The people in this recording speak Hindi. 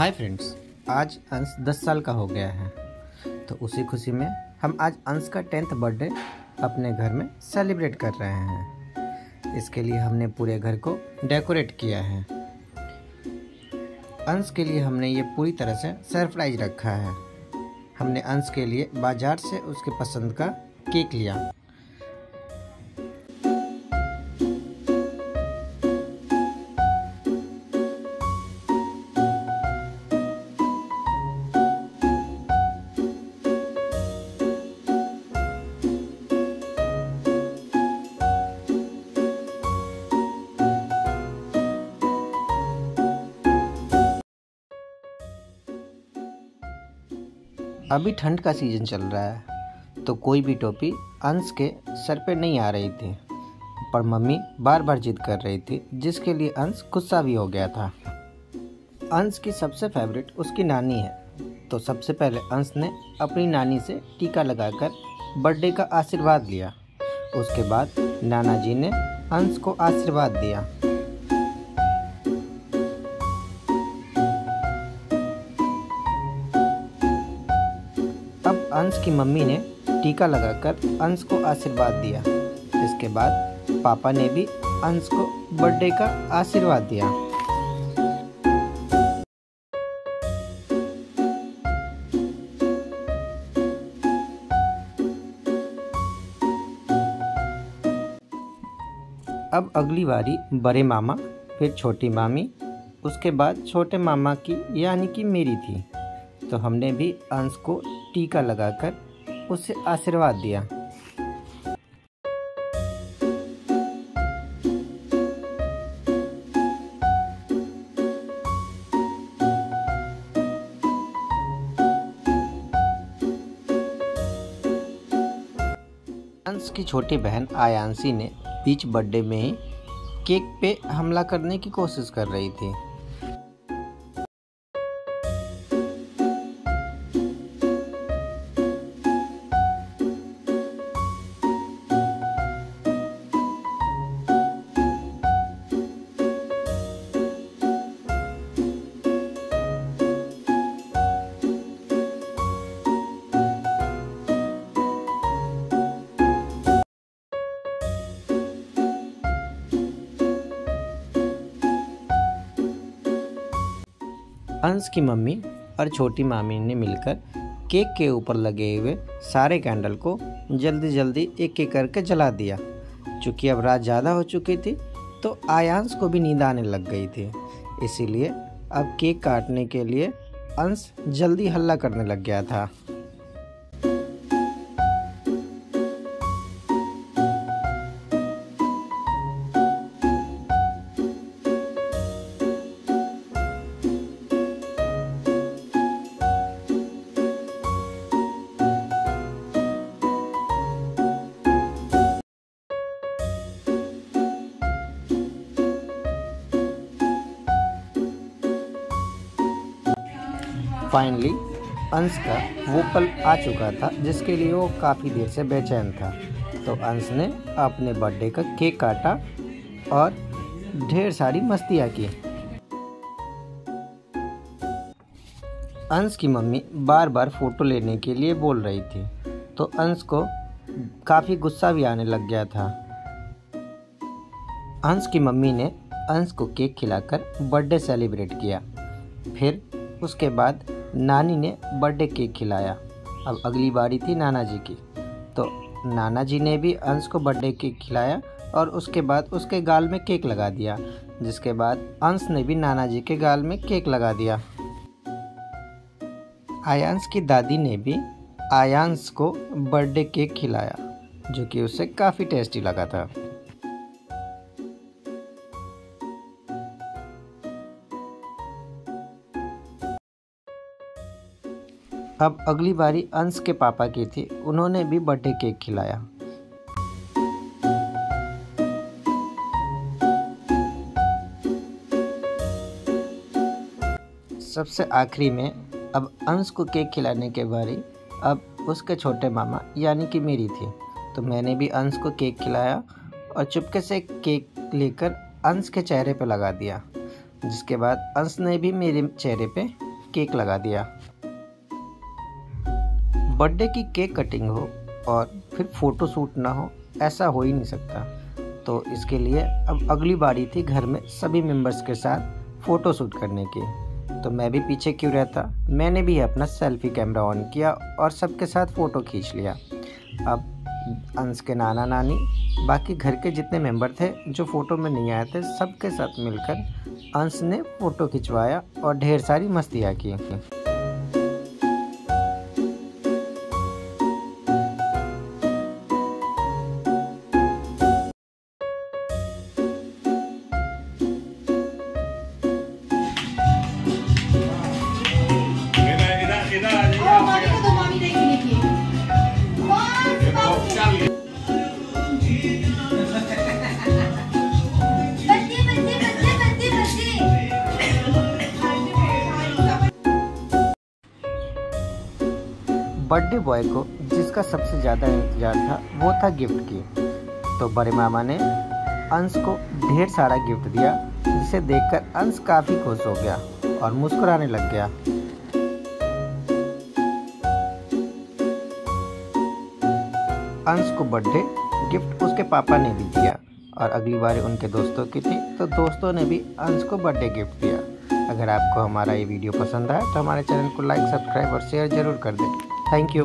हाय फ्रेंड्स, आज अंश 10 साल का हो गया है। तो उसी खुशी में हम आज अंश का 10th बर्थडे अपने घर में सेलिब्रेट कर रहे हैं। इसके लिए हमने पूरे घर को डेकोरेट किया है। अंश के लिए हमने ये पूरी तरह से सरप्राइज रखा है। हमने अंश के लिए बाजार से उसके पसंद का केक लिया। अभी ठंड का सीज़न चल रहा है, तो कोई भी टोपी अंश के सर पे नहीं आ रही थी, पर मम्मी बार बार जिद कर रही थी, जिसके लिए अंश गुस्सा भी हो गया था। अंश की सबसे फेवरेट उसकी नानी है, तो सबसे पहले अंश ने अपनी नानी से टीका लगाकर बर्थडे का आशीर्वाद लिया। उसके बाद नाना जी ने अंश को आशीर्वाद दिया। अब अंश की मम्मी ने टीका लगाकर अंश को आशीर्वाद दिया। इसके बाद पापा ने भी अंश को बर्थडे का आशीर्वाद दिया। अब अगली बारी बड़े मामा, फिर छोटी मामी, उसके बाद छोटे मामा की यानी कि मेरी थी। तो हमने भी अंश को टीका लगाकर उसे आशीर्वाद दिया। अंश की छोटी बहन आयांशी ने बीच बर्थडे में ही केक पे हमला करने की कोशिश कर रही थी। अंश की मम्मी और छोटी मामी ने मिलकर केक के ऊपर लगे हुए सारे कैंडल को जल्दी जल्दी एक एक करके जला दिया। चूँकि अब रात ज़्यादा हो चुकी थी, तो आयांश को भी नींद आने लग गई थी। इसीलिए अब केक काटने के लिए अंश जल्दी हल्ला करने लग गया था। फाइनली अंश का वो पल आ चुका था जिसके लिए वो काफ़ी देर से बेचैन था। तो अंश ने अपने बर्थडे का केक काटा और ढेर सारी मस्तियाँ की। अंश की मम्मी बार बार फ़ोटो लेने के लिए बोल रही थी, तो अंश को काफ़ी गुस्सा भी आने लग गया था। अंश की मम्मी ने अंश को केक खिलाकर बर्थडे सेलिब्रेट किया। फिर उसके बाद नानी ने बर्थडे केक खिलाया। अब अगली बारी थी नाना जी की, तो नाना जी ने भी अंश को बर्थडे केक खिलाया और उसके बाद उसके गाल में केक लगा दिया। जिसके बाद अंश ने भी नाना जी के गाल में केक लगा दिया। आयांश की दादी ने भी आयांश को बर्थडे केक खिलाया, जो कि उसे काफ़ी टेस्टी लगा था। अब अगली बारी अंश के पापा की थी, उन्होंने भी बर्थडे केक खिलाया। सबसे आखिरी में अब अंश को केक खिलाने के बारी अब उसके छोटे मामा यानी कि मेरी थी। तो मैंने भी अंश को केक खिलाया और चुपके से केक लेकर अंश के चेहरे पे लगा दिया, जिसके बाद अंश ने भी मेरे चेहरे पे केक लगा दिया। बर्थडे की केक कटिंग हो और फिर फ़ोटो शूट ना हो, ऐसा हो ही नहीं सकता। तो इसके लिए अब अगली बारी थी घर में सभी मेंबर्स के साथ फ़ोटो शूट करने की। तो मैं भी पीछे क्यों रहता, मैंने भी अपना सेल्फ़ी कैमरा ऑन किया और सबके साथ फ़ोटो खींच लिया। अब अंश के नाना नानी, बाकी घर के जितने मेंबर थे जो फ़ोटो में नहीं आए थे, सबके साथ मिलकर अंश ने फ़ोटो खिंचवाया और ढेर सारी मस्तियाँ की। बर्थडे बॉय को जिसका सबसे ज़्यादा इंतजार था वो था गिफ्ट की। तो बड़े मामा ने अंश को ढेर सारा गिफ्ट दिया, जिसे देखकर अंश काफ़ी खुश हो गया और मुस्कुराने लग गया। अंश को बर्थडे गिफ्ट उसके पापा ने भी दिया और अगली बार उनके दोस्तों की थी, तो दोस्तों ने भी अंश को बर्थडे गिफ्ट दिया। अगर आपको हमारा ये वीडियो पसंद आया तो हमारे चैनल को लाइक, सब्सक्राइब और शेयर ज़रूर कर दें। Thank you.